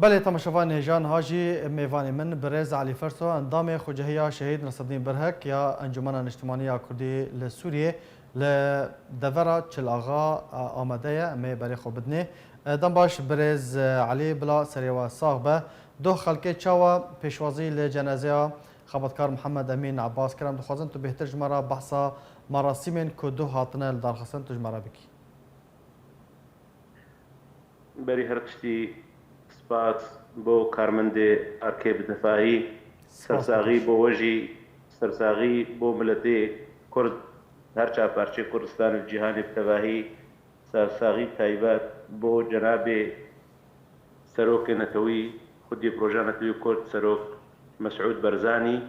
بله تماشاوان هجان هاجی میوان من برز علی فرسو اندام خوجهیا شهید نصرالدین برهک یا انجمن اجتماعی کردی لسوریه لدورا چل آغا آمده می برای خوب بدنه دم باش برز علی بلا سریوا صاحبه دو خلکه چاوا پیشوازی لجنازه خبرکار محمد امین عباس کرم دخوازن تو بهتر جمره بحثا مراسم که دو هاتنه لدارخستن تو جمره بکی بری هرقشتی سپاس بو کارمند ارکیب دفاعی سرساغی بو وجی سرساغی بو ملتی کرد هرچا پارچه کردستان الجهان التباهی سرساغی تایبات بو جناب سروک نتوی خودی پروژه نتوی کرد سروک مسعود برزانی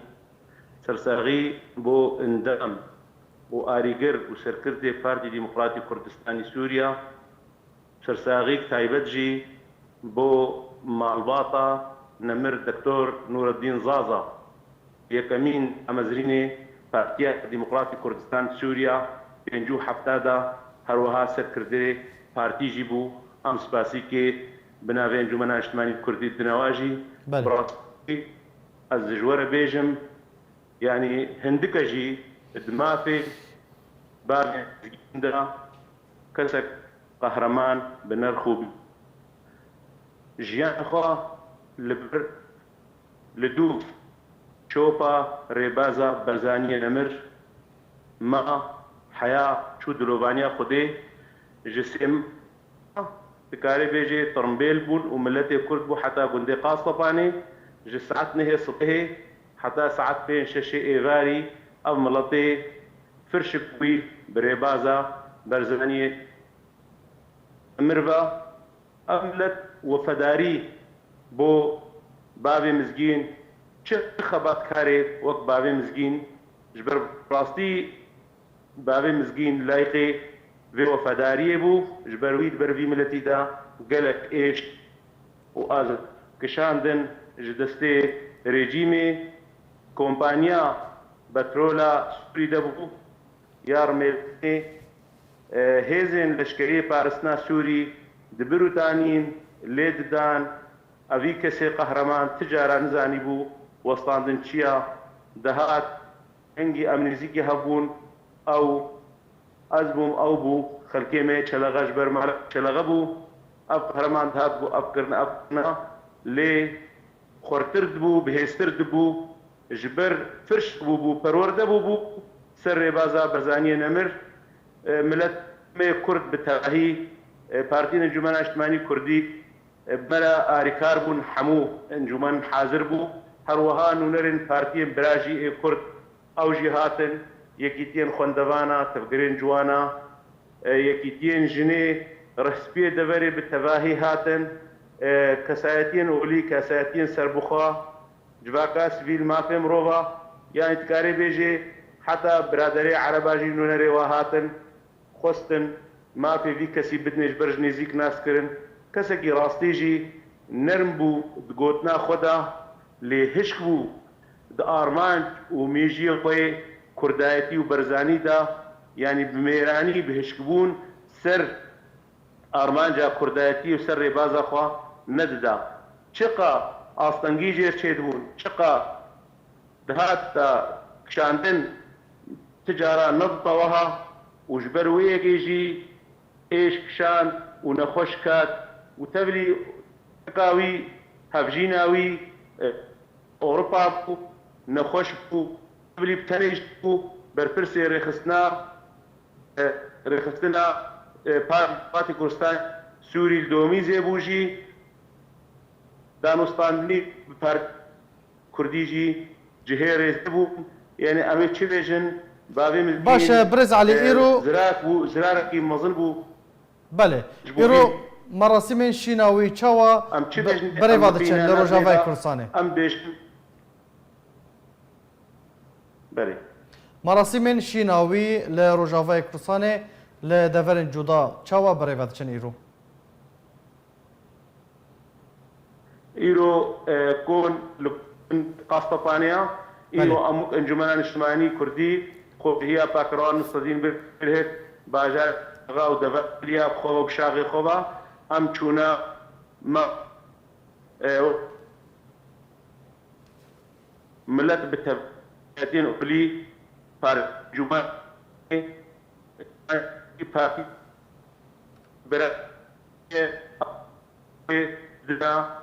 سرساغی بو اندام و آریگر و سرکرد پارتی ديمقراطي کردستانی سوریا سرساغي تایبت جی بو مالباطا نمر دكتور نور الدين زازا يكمين امزريني بارتيا ديمقراطي كردستان سوريا بينجو حفتادا هروها سركردي بارتي جيبو ام سباسيكي بناوين جمنا اجتماعي كردي الدنواجي براسي الزجوره بيجم يعني هندكجي دمافي باب كسك قهرمان بنرخو جيان خوا لبر لدو شوبا ريبازا برزانية نمر ما حياة شو دلوبانيا خدي جسم تكاري بيجي ترمبيل بون وملتي كرد بو حتى قندي قاصباني جسعتني هي سطحي حتى ساعات بين شاشي ايغاري او ملتي فرش بوي بريبازا برزانية مرفا أملت وفداري بو بابي مزگين چه خبات كاري وك بابي مزگين جبر براستي بابي مزگين لايقي في وفداري بو جبر ويد برفي ملتي دا قلق ايش وآزد كشاندن جدستي ريجيمي كومبانيا بترولا سوري دبو يارمي هيزن لشكري بارسنا سوري دبروتانين ليددان أبي كسي قهرمان تجارة نزاني بو وسطاندن چيا دهات هنگي أمنيزيكي هبون أو أزبوم أو بو خلقي مي چلغة جبر مالك چلغة بو أب قهرمان دهات بو أبكرنا لي خورترد بو بهسترد بو جبر فرش بو پرورده بو سر بازا برزانية نمر ملت مي كرد بتاهي بارتين انجمان اجتماعي كردي بلا آريكار بون حمو انجمان حاضر بو هروها نونرين بارتين براجي كرد او جهاتن يكيتين خوندوانا تفقرين جوانا يكيتين جني رسبية دوري بالتباهي هاتن كسايتين اولي كسايتين سربخا جواكا سبيل ما فهم روبا يعني تكاري بيجي حتى برادري عرباجي نونري وهاتن خستن ما في كسي بدنش برج نزيك ناس كرن كسكي راستيجي نرمبو دقوتنا خدا لهشكبو دا ارمان وميجي قوي كردايتي وبرزاني دا يعني بميراني بهشكبون سر ارمان جا كردايتي وسر ربازا خوا نددا شقا آستنگي جير چيدبون شقا دهات كشاندن تجارة نضطوها وجبر ويجي ايش كشان ونخش كات وتبلي قاوي هفجيناوي اوروبا بو نخش بو تبلي بتنيج بو برفرسي رخصنا باتي كردستان سوري الدومي زيبوجي دانوستانلي بارت كرديجي جهيري زيبو يعني امي تشيفيجن باشه برز علي ايرو زراك بو زراركي مظل بو بله ايرو مراسم شيناوي تشوا بري وادچن لروجافاي كردستان ام بيش بله مراسم شيناوي لروجافاي كردستان لدفرن جودا تشوا بري وادچن ايرو كون قاسطبانيا ايرو امك انجمان اجتماعي كردي هي باكران مستدين بالهيك باجار غاو دفليا بخوب شاغي خوبا ام چونا ما ملت بالتبعتين أولي فار جمال پارتی برای دنا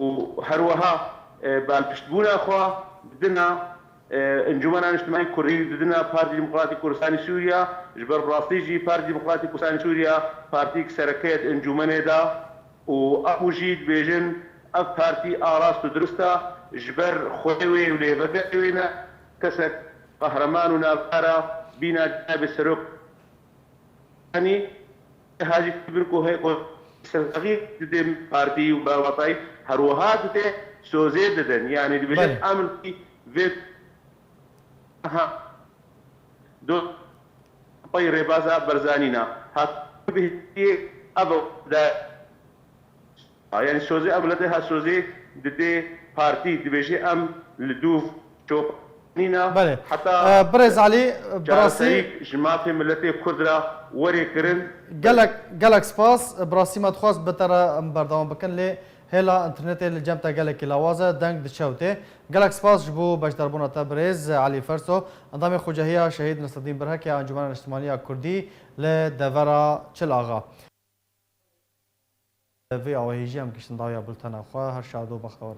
و هروها بالپشتبونا خوا بدنا انجمن اجتماعي كوري بدنا بارتي ديمقراطي كردستان سوريا جبر راسيجي بارتي ديمقراطي كردستان سوريا بارتي سركيت انجمن دا و ابوجيد بيجن اف بارتي اراست درستا جبر خوي وليبكوينا كسك قهرمان ونافارا بينا جناب السروك يعني هاجي بركو هيك سرغي دم بارتي وباوطاي هروها دته سوزي ددن يعني دي بجد عامل في فيت ها دو طير بازا برزانينا هات به ابو دا يعني سوزي ابلتها سوزي دته بارتي دي بيجي ام لدوف شوف بله برز علي براسي جماعتي ملتي كردرا وري كرن جالك سباس براسي ما تخواست بترى بردوام بكن لي هلا انترنت اللي جمتا جالك لاوازه دنگ دشوته جالك سباس جبو باش دربونا تبرز علي فرسو انضم خوجهيا شهيد نصر الدين برهك يا انجمن الاجتماعيه الكردي لدفرا چلاغا في او هيجي ام كشن داويا بلتنا خو هر شادو بخور